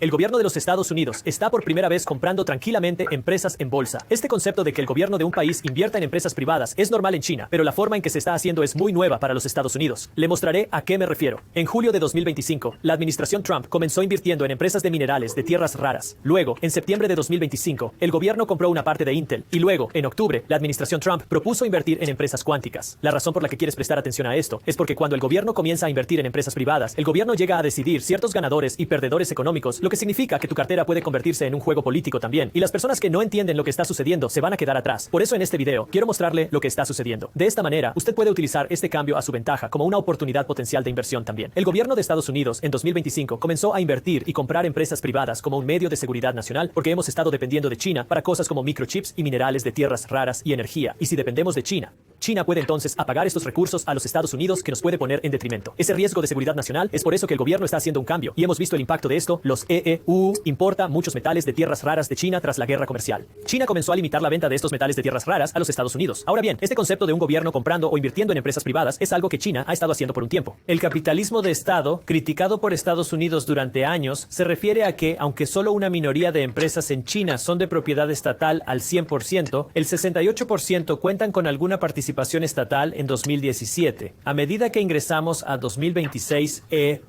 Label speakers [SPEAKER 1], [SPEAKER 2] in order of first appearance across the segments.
[SPEAKER 1] El gobierno de los Estados Unidos está por primera vez comprando tranquilamente empresas en bolsa. Este concepto de que el gobierno de un país invierta en empresas privadas es normal en China, pero la forma en que se está haciendo es muy nueva para los Estados Unidos. Le mostraré a qué me refiero. En julio de 2025, la administración Trump comenzó invirtiendo en empresas de minerales de tierras raras. Luego, en septiembre de 2025, el gobierno compró una parte de Intel. Y luego, en octubre, la administración Trump propuso invertir en empresas cuánticas. La razón por la que quieres prestar atención a esto es porque cuando el gobierno comienza a invertir en empresas privadas, el gobierno llega a decidir ciertos ganadores y perdedores económicos, lo que significa que tu cartera puede convertirse en un juego político también, y las personas que no entienden lo que está sucediendo se van a quedar atrás. Por eso en este video quiero mostrarle lo que está sucediendo. De esta manera, usted puede utilizar este cambio a su ventaja como una oportunidad potencial de inversión también. El gobierno de Estados Unidos en 2025 comenzó a invertir y comprar empresas privadas como un medio de seguridad nacional porque hemos estado dependiendo de China para cosas como microchips y minerales de tierras raras y energía. Y si dependemos de China puede entonces apagar estos recursos a los Estados Unidos, que nos puede poner en detrimento. Ese riesgo de seguridad nacional es por eso que el gobierno está haciendo un cambio. Y hemos visto el impacto de esto. Los EU importa muchos metales de tierras raras de China tras la guerra comercial. China comenzó a limitar la venta de estos metales de tierras raras a los Estados Unidos. Ahora bien, este concepto de un gobierno comprando o invirtiendo en empresas privadas es algo que China ha estado haciendo por un tiempo. El capitalismo de Estado, criticado por Estados Unidos durante años, se refiere a que, aunque solo una minoría de empresas en China son de propiedad estatal al 100%, el 68% cuentan con alguna participación estatal en 2017. A medida que ingresamos a 2026, EU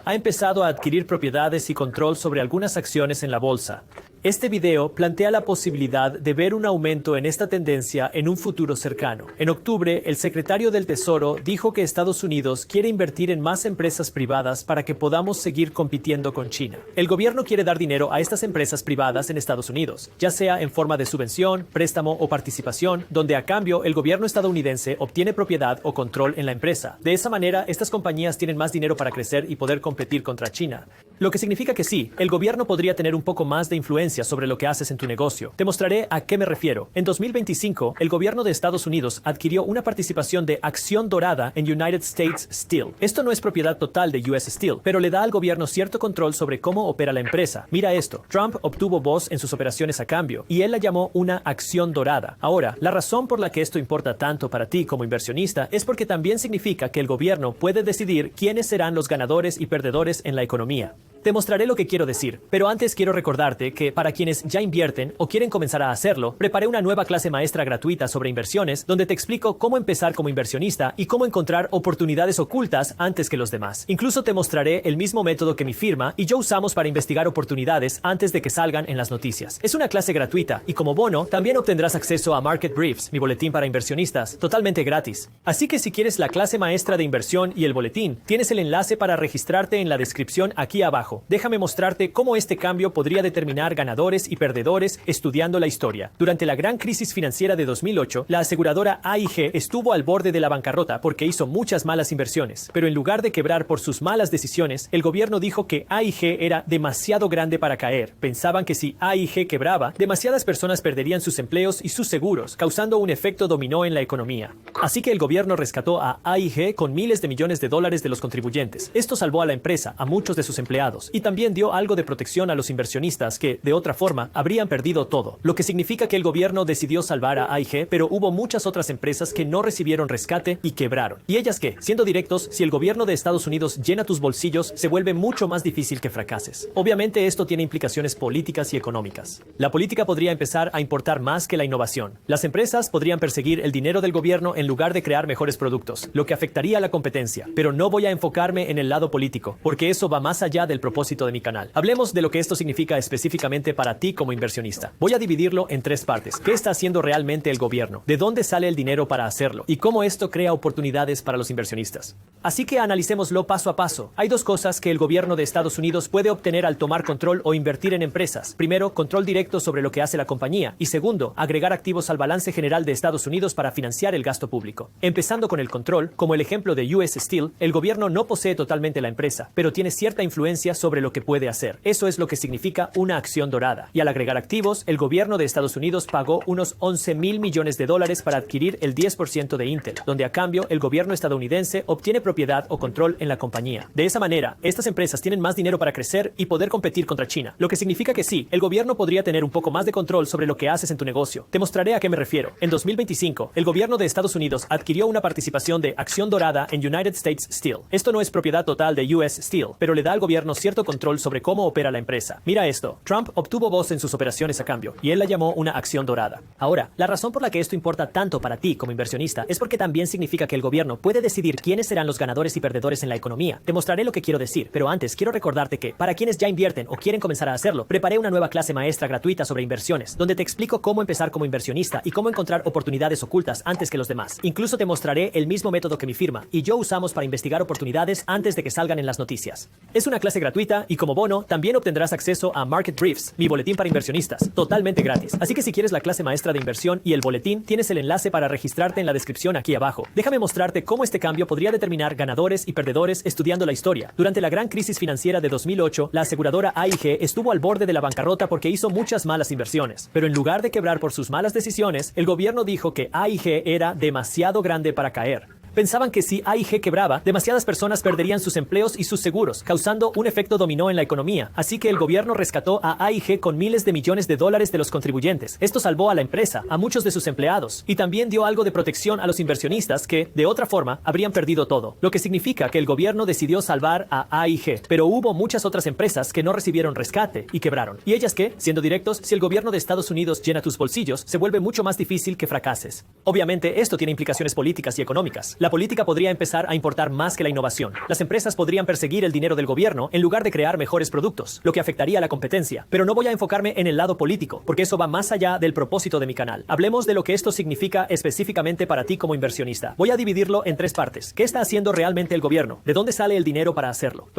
[SPEAKER 1] ha empezado a adquirir propiedades y control sobre algunas acciones en la bolsa. Este video plantea la posibilidad de ver un aumento en esta tendencia en un futuro cercano. En octubre, el secretario del Tesoro dijo que Estados Unidos quiere invertir en más empresas privadas para que podamos seguir compitiendo con China. El gobierno quiere dar dinero a estas empresas privadas en Estados Unidos, ya sea en forma de subvención, préstamo o participación, donde a cambio el gobierno estadounidense obtiene propiedad o control en la empresa. De esa manera, estas compañías tienen más dinero para crecer y poder competir contra China. Lo que significa que sí, el gobierno podría tener un poco más de influencia sobre lo que haces en tu negocio. Te mostraré a qué me refiero. En 2025, el gobierno de Estados Unidos adquirió una participación de acción dorada en United States Steel. Esto no es propiedad total de US Steel, pero le da al gobierno cierto control sobre cómo opera la empresa. Mira esto, Trump obtuvo voz en sus operaciones a cambio, y él la llamó una acción dorada. Ahora, la razón por la que esto importa tanto para ti como inversionista es porque también significa que el gobierno puede decidir quiénes serán los ganadores y perdedores en la economía. Te mostraré lo que quiero decir, pero antes quiero recordarte que para quienes ya invierten o quieren comenzar a hacerlo, preparé una nueva clase maestra gratuita sobre inversiones donde te explico cómo empezar como inversionista y cómo encontrar oportunidades ocultas antes que los demás. Incluso te mostraré el mismo método que mi firma y yo usamos para investigar oportunidades antes de que salgan en las noticias. Es una clase gratuita y como bono también obtendrás acceso a Market Briefs, mi boletín para inversionistas, totalmente gratis. Así que si quieres la clase maestra de inversión y el boletín, tienes el enlace para registrarte en la descripción aquí abajo. Déjame mostrarte cómo este cambio podría determinar ganadores y perdedores estudiando la historia. Durante la gran crisis financiera de 2008, la aseguradora AIG estuvo al borde de la bancarrota porque hizo muchas malas inversiones. Pero en lugar de quebrar por sus malas decisiones, el gobierno dijo que AIG era demasiado grande para caer. Pensaban que si AIG quebraba, demasiadas personas perderían sus empleos y sus seguros, causando un efecto dominó en la economía. Así que el gobierno rescató a AIG con miles de millones de dólares de los contribuyentes. Esto salvó a la empresa, a muchos de sus empleados, y también dio algo de protección a los inversionistas que, de otra forma, habrían perdido todo. Lo que significa que el gobierno decidió salvar a AIG, pero hubo muchas otras empresas que no recibieron rescate y quebraron. ¿Y ellas qué? Siendo directos, si el gobierno de Estados Unidos llena tus bolsillos, se vuelve mucho más difícil que fracases. Obviamente esto tiene implicaciones políticas y económicas. La política podría empezar a importar más que la innovación. Las empresas podrían perseguir el dinero del gobierno en lugar de crear mejores productos, lo que afectaría a la competencia. Pero no voy a enfocarme en el lado político, porque eso va más allá del propósito de mi canal. Hablemos de lo que esto significa específicamente para ti como inversionista. Voy a dividirlo en tres partes. ¿Qué está haciendo realmente el gobierno? ¿De dónde sale el dinero para hacerlo? ¿Y cómo esto crea oportunidades para los inversionistas? Así que analicémoslo paso a paso. Hay dos cosas que el gobierno de Estados Unidos puede obtener al tomar control o invertir en empresas. Primero, control directo sobre lo que hace la compañía. Y segundo, agregar activos al balance general de Estados Unidos para financiar el gasto público. Empezando con el control, como el ejemplo de US Steel, el gobierno no posee totalmente la empresa, pero tiene cierta influencia sobre lo que puede hacer. Eso es lo que significa una acción dorada. Y al agregar activos, el gobierno de Estados Unidos pagó unos 11,000 millones de dólares para adquirir el 10% de Intel, donde a cambio el gobierno estadounidense obtiene propiedad o control en la compañía. De esa manera, estas empresas tienen más dinero para crecer y poder competir contra China, lo que significa que sí, el gobierno podría tener un poco más de control sobre lo que haces en tu negocio. Te mostraré a qué me refiero. En 2025, el gobierno de Estados Unidos adquirió una participación de acción dorada en United States Steel. Esto no es propiedad total de US Steel, pero le da al gobierno cierto cierto control sobre cómo opera la empresa. Mira esto, Trump obtuvo voz en sus operaciones a cambio, y él la llamó una acción dorada. Ahora, la razón por la que esto importa tanto para ti como inversionista es porque también significa que el gobierno puede decidir quiénes serán los ganadores y perdedores en la economía. Te mostraré lo que quiero decir, pero antes quiero recordarte que, para quienes ya invierten o quieren comenzar a hacerlo, preparé una nueva clase maestra gratuita sobre inversiones, donde te explico cómo empezar como inversionista y cómo encontrar oportunidades ocultas antes que los demás. Incluso te mostraré el mismo método que mi firma y yo usamos para investigar oportunidades antes de que salgan en las noticias. Es una clase gratuita y como bono también obtendrás acceso a Market Briefs, mi boletín para inversionistas, totalmente gratis. Así que si quieres la clase maestra de inversión y el boletín, tienes el enlace para registrarte en la descripción aquí abajo. Déjame mostrarte cómo este cambio podría determinar ganadores y perdedores estudiando la historia. Durante la gran crisis financiera de 2008, la aseguradora AIG estuvo al borde de la bancarrota porque hizo muchas malas inversiones. Pero en lugar de quebrar por sus malas decisiones, el gobierno dijo que AIG era demasiado grande para caer. Pensaban que si AIG quebraba, demasiadas personas perderían sus empleos y sus seguros, causando un efecto dominó en la economía. Así que el gobierno rescató a AIG con miles de millones de dólares de los contribuyentes. Esto salvó a la empresa, a muchos de sus empleados, y también dio algo de protección a los inversionistas que, de otra forma, habrían perdido todo. Lo que significa que el gobierno decidió salvar a AIG. Pero hubo muchas otras empresas que no recibieron rescate y quebraron. ¿Y ellas qué? Siendo directos, si el gobierno de Estados Unidos llena tus bolsillos, se vuelve mucho más difícil que fracases. Obviamente, esto tiene implicaciones políticas y económicas. La política podría empezar a importar más que la innovación. Las empresas podrían perseguir el dinero del gobierno en lugar de crear mejores productos, lo que afectaría a la competencia. Pero no voy a enfocarme en el lado político, porque eso va más allá del propósito de mi canal. Hablemos de lo que esto significa específicamente para ti como inversionista. Voy a dividirlo en tres partes. ¿Qué está haciendo realmente el gobierno? ¿De dónde sale el dinero para hacerlo?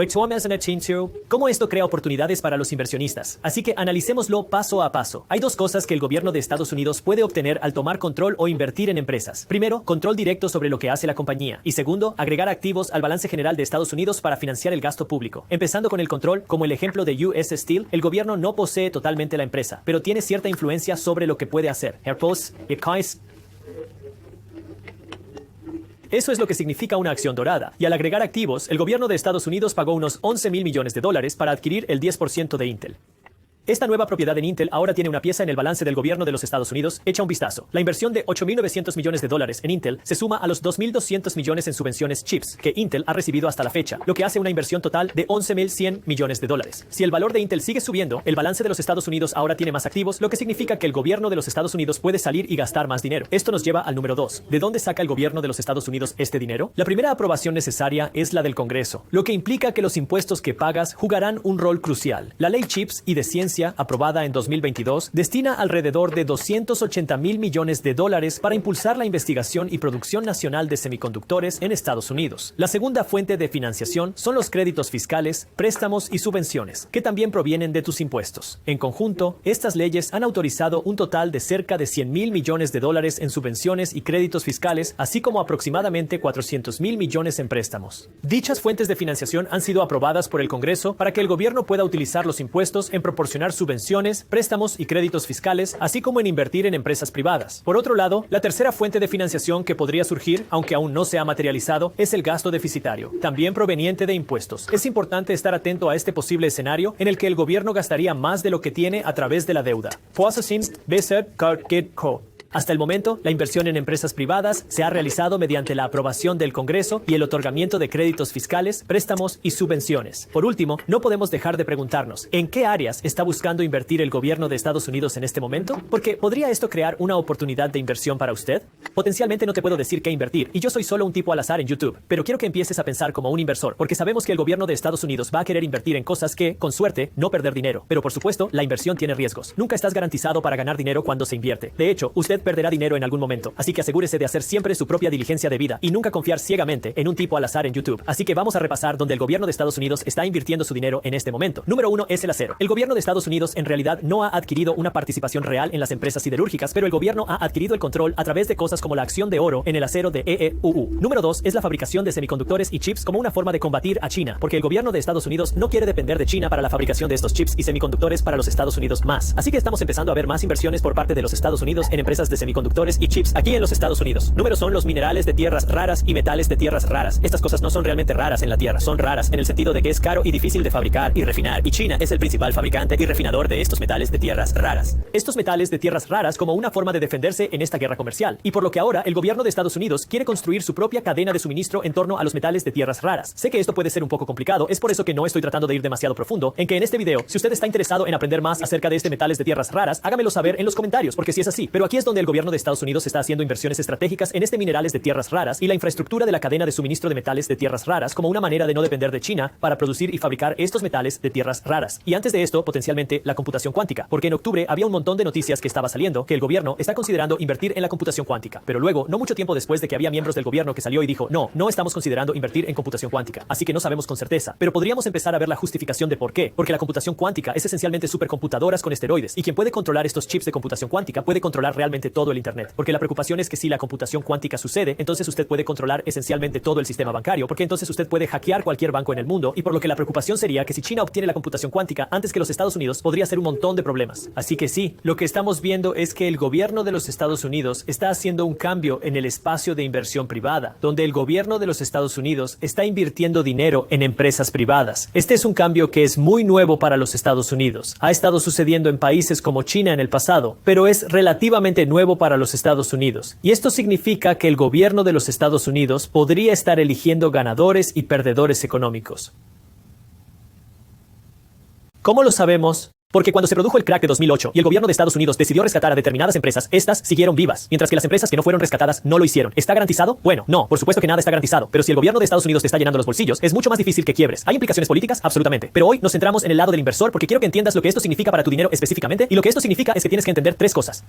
[SPEAKER 1] ¿Cómo esto crea oportunidades para los inversionistas? Así que analicémoslo paso a paso. Hay dos cosas que el gobierno de Estados Unidos puede obtener al tomar control o invertir en empresas. Primero, control directo sobre lo que hace la compañía. Y segundo, agregar activos al balance general de Estados Unidos para financiar el gasto público. Empezando con el control, como el ejemplo de US Steel, el gobierno no posee totalmente la empresa, pero tiene cierta influencia sobre lo que puede hacer. Eso es lo que significa una acción dorada. Y al agregar activos, el gobierno de Estados Unidos pagó unos 11 mil millones de dólares para adquirir el 10% de Intel. Esta nueva propiedad en Intel ahora tiene una pieza en el balance del gobierno de los Estados Unidos. Echa un vistazo. La inversión de 8.900 millones de dólares en Intel se suma a los 2.200 millones en subvenciones chips que Intel ha recibido hasta la fecha, lo que hace una inversión total de 11.100 millones de dólares. Si el valor de Intel sigue subiendo, el balance de los Estados Unidos ahora tiene más activos, lo que significa que el gobierno de los Estados Unidos puede salir y gastar más dinero. Esto nos lleva al número 2. ¿De dónde saca el gobierno de los Estados Unidos este dinero? La primera aprobación necesaria es la del Congreso, lo que implica que los impuestos que pagas jugarán un rol crucial. La ley Chips y de Ciencia, aprobada en 2022, destina alrededor de 280 mil millones de dólares para impulsar la investigación y producción nacional de semiconductores en Estados Unidos. La segunda fuente de financiación son los créditos fiscales, préstamos y subvenciones, que también provienen de tus impuestos. En conjunto, estas leyes han autorizado un total de cerca de 100 mil millones de dólares en subvenciones y créditos fiscales, así como aproximadamente 400 mil millones en préstamos. Dichas fuentes de financiación han sido aprobadas por el Congreso para que el gobierno pueda utilizar los impuestos en proporcionar subvenciones, préstamos y créditos fiscales, así como en invertir en empresas privadas. Por otro lado, la tercera fuente de financiación que podría surgir, aunque aún no se ha materializado, es el gasto deficitario, también proveniente de impuestos. Es importante estar atento a este posible escenario en el que el gobierno gastaría más de lo que tiene a través de la deuda. Hasta el momento, la inversión en empresas privadas se ha realizado mediante la aprobación del Congreso y el otorgamiento de créditos fiscales, préstamos y subvenciones. Por último, no podemos dejar de preguntarnos, ¿en qué áreas está buscando invertir el gobierno de Estados Unidos en este momento? Porque ¿podría esto crear una oportunidad de inversión para usted? Potencialmente no te puedo decir qué invertir, y yo soy solo un tipo al azar en YouTube, pero quiero que empieces a pensar como un inversor, porque sabemos que el gobierno de Estados Unidos va a querer invertir en cosas que, con suerte, no perder dinero. Pero por supuesto, la inversión tiene riesgos. Nunca estás garantizado para ganar dinero cuando se invierte. De hecho, usted perderá dinero en algún momento, así que asegúrese de hacer siempre su propia diligencia debida y nunca confiar ciegamente en un tipo al azar en YouTube. Así que vamos a repasar donde el gobierno de Estados Unidos está invirtiendo su dinero en este momento. Número 1 es el acero. El gobierno de Estados Unidos en realidad no ha adquirido una participación real en las empresas siderúrgicas, pero el gobierno ha adquirido el control a través de cosas como la acción de oro en el acero de EEUU. Número 2 es la fabricación de semiconductores y chips como una forma de combatir a China, porque el gobierno de Estados Unidos no quiere depender de China para la fabricación de estos chips y semiconductores para los Estados Unidos más. Así que estamos empezando a ver más inversiones por parte de los Estados Unidos en empresas empresas de semiconductores y chips aquí en los Estados Unidos. Números son los minerales de tierras raras y metales de tierras raras. Estas cosas no son realmente raras en la tierra, son raras en el sentido de que es caro y difícil de fabricar y refinar, y China es el principal fabricante y refinador de estos metales de tierras raras. Estos metales de tierras raras como una forma de defenderse en esta guerra comercial, y por lo que ahora el gobierno de Estados Unidos quiere construir su propia cadena de suministro en torno a los metales de tierras raras. Sé que esto puede ser un poco complicado, es por eso que no estoy tratando de ir demasiado profundo, en que en este video, si usted está interesado en aprender más acerca de este metales de tierras raras, hágamelo saber en los comentarios, porque si es así. Pero aquí es donde el gobierno de Estados Unidos está haciendo inversiones estratégicas en este minerales de tierras raras y la infraestructura de la cadena de suministro de metales de tierras raras como una manera de no depender de China para producir y fabricar estos metales de tierras raras. Y antes de esto, potencialmente la computación cuántica, porque en octubre había un montón de noticias que estaba saliendo que el gobierno está considerando invertir en la computación cuántica. Pero luego, no mucho tiempo después de que había miembros del gobierno que salió y dijo, no estamos considerando invertir en computación cuántica, así que no sabemos con certeza. Pero podríamos empezar a ver la justificación de por qué, porque la computación cuántica es esencialmente supercomputadoras con esteroides, y quien puede controlar estos chips de computación cuántica puede controlar realmente todo el internet, porque la preocupación es que si la computación cuántica sucede, entonces usted puede controlar esencialmente todo el sistema bancario, porque entonces usted puede hackear cualquier banco en el mundo, y por lo que la preocupación sería que si China obtiene la computación cuántica antes que los Estados Unidos, podría ser un montón de problemas. Así que sí, lo que estamos viendo es que el gobierno de los Estados Unidos está haciendo un cambio en el espacio de inversión privada, donde el gobierno de los Estados Unidos está invirtiendo dinero en empresas privadas. Este es un cambio que es muy nuevo para los Estados Unidos. Ha estado sucediendo en países como China en el pasado, pero es relativamente nuevo para los Estados Unidos. Y esto significa que el gobierno de los Estados Unidos podría estar eligiendo ganadores y perdedores económicos. ¿Cómo lo sabemos? Porque cuando se produjo el crack de 2008 y el gobierno de Estados Unidos decidió rescatar a determinadas empresas, estas siguieron vivas, mientras que las empresas que no fueron rescatadas no lo hicieron. ¿Está garantizado? Bueno, no, por supuesto que nada está garantizado, pero si el gobierno de Estados Unidos te está llenando los bolsillos, es mucho más difícil que quiebres. ¿Hay implicaciones políticas? Absolutamente. Pero hoy nos centramos en el lado del inversor porque quiero que entiendas lo que esto significa para tu dinero específicamente, y lo que esto significa es que tienes que entender tres cosas.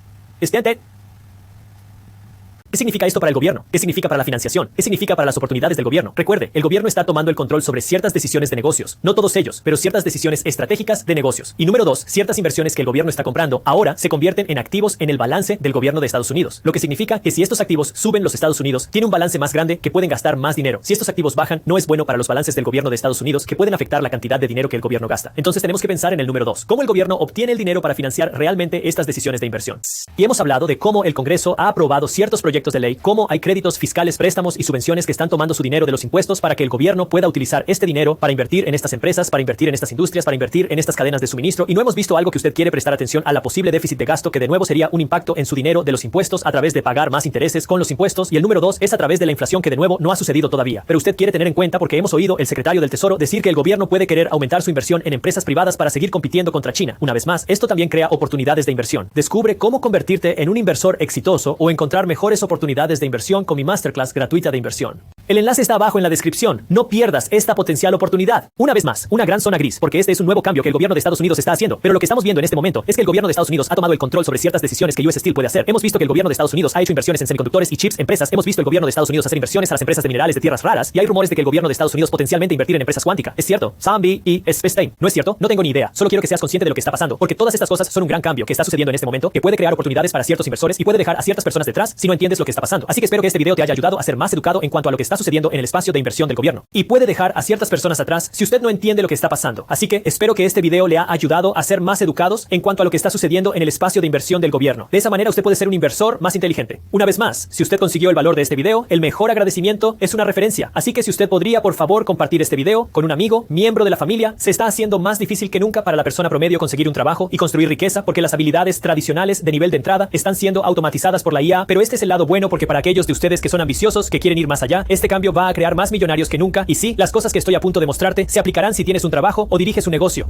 [SPEAKER 1] ¿Qué significa esto para el gobierno? ¿Qué significa para la financiación? ¿Qué significa para las oportunidades del gobierno? Recuerde, el gobierno está tomando el control sobre ciertas decisiones de negocios. No todos ellos, pero ciertas decisiones estratégicas de negocios. Y número dos, ciertas inversiones que el gobierno está comprando ahora se convierten en activos en el balance del gobierno de Estados Unidos. Lo que significa que si estos activos suben los Estados Unidos, tiene un balance más grande que pueden gastar más dinero. Si estos activos bajan, no es bueno para los balances del gobierno de Estados Unidos que pueden afectar la cantidad de dinero que el gobierno gasta. Entonces tenemos que pensar en el número dos. ¿Cómo el gobierno obtiene el dinero para financiar realmente estas decisiones de inversión? Y hemos hablado de cómo el Congreso ha aprobado ciertos proyectos de ley, cómo hay créditos fiscales, préstamos y subvenciones que están tomando su dinero de los impuestos para que el gobierno pueda utilizar este dinero para invertir en estas empresas, para invertir en estas industrias, para invertir en estas cadenas de suministro. Y no hemos visto algo que usted quiere prestar atención a la posible déficit de gasto, que de nuevo sería un impacto en su dinero de los impuestos a través de pagar más intereses con los impuestos. Y el número dos es a través de la inflación, que de nuevo no ha sucedido todavía. Pero usted quiere tener en cuenta, porque hemos oído el secretario del Tesoro decir que el gobierno puede querer aumentar su inversión en empresas privadas para seguir compitiendo contra China. Una vez más, esto también crea oportunidades de inversión. Descubre cómo convertirte en un inversor exitoso o encontrar mejores oportunidades de inversión con mi masterclass gratuita de inversión. El enlace está abajo en la descripción. No pierdas esta potencial oportunidad. Una vez más, una gran zona gris, porque este es un nuevo cambio que el gobierno de Estados Unidos está haciendo. Pero lo que estamos viendo en este momento es que el gobierno de Estados Unidos ha tomado el control sobre ciertas decisiones que US Steel puede hacer. Hemos visto que el gobierno de Estados Unidos ha hecho inversiones en semiconductores y chips, empresas. Hemos visto el gobierno de Estados Unidos hacer inversiones a las empresas de minerales de tierras raras, y hay rumores de que el gobierno de Estados Unidos potencialmente invertir en empresas cuánticas. ¿Es cierto? Zombie y Space. ¿No es cierto? No tengo ni idea. Solo quiero que seas consciente de lo que está pasando, porque todas estas cosas son un gran cambio que está sucediendo en este momento, que puede crear oportunidades para ciertos inversores y puede dejar a ciertas personas detrás si no entiendes lo que está pasando. Así que espero que este video te haya ayudado a ser más educado en cuanto a lo que está sucediendo en el espacio de inversión del gobierno, y puede dejar a ciertas personas atrás si usted no entiende lo que está pasando. Así que espero que este video le ha ayudado a ser más educados en cuanto a lo que está sucediendo en el espacio de inversión del gobierno. De esa manera usted puede ser un inversor más inteligente. Una vez más, si usted consiguió el valor de este video, el mejor agradecimiento es una referencia. Así que si usted podría por favor compartir este video con un amigo, miembro de la familia. Se está haciendo más difícil que nunca para la persona promedio conseguir un trabajo y construir riqueza, porque las habilidades tradicionales de nivel de entrada están siendo automatizadas por la IA. Pero este es el lado bueno, porque para aquellos de ustedes que son ambiciosos, que quieren ir más allá, este cambio va a crear más millonarios que nunca. Y sí, las cosas que estoy a punto de mostrarte se aplicarán si tienes un trabajo o diriges un negocio.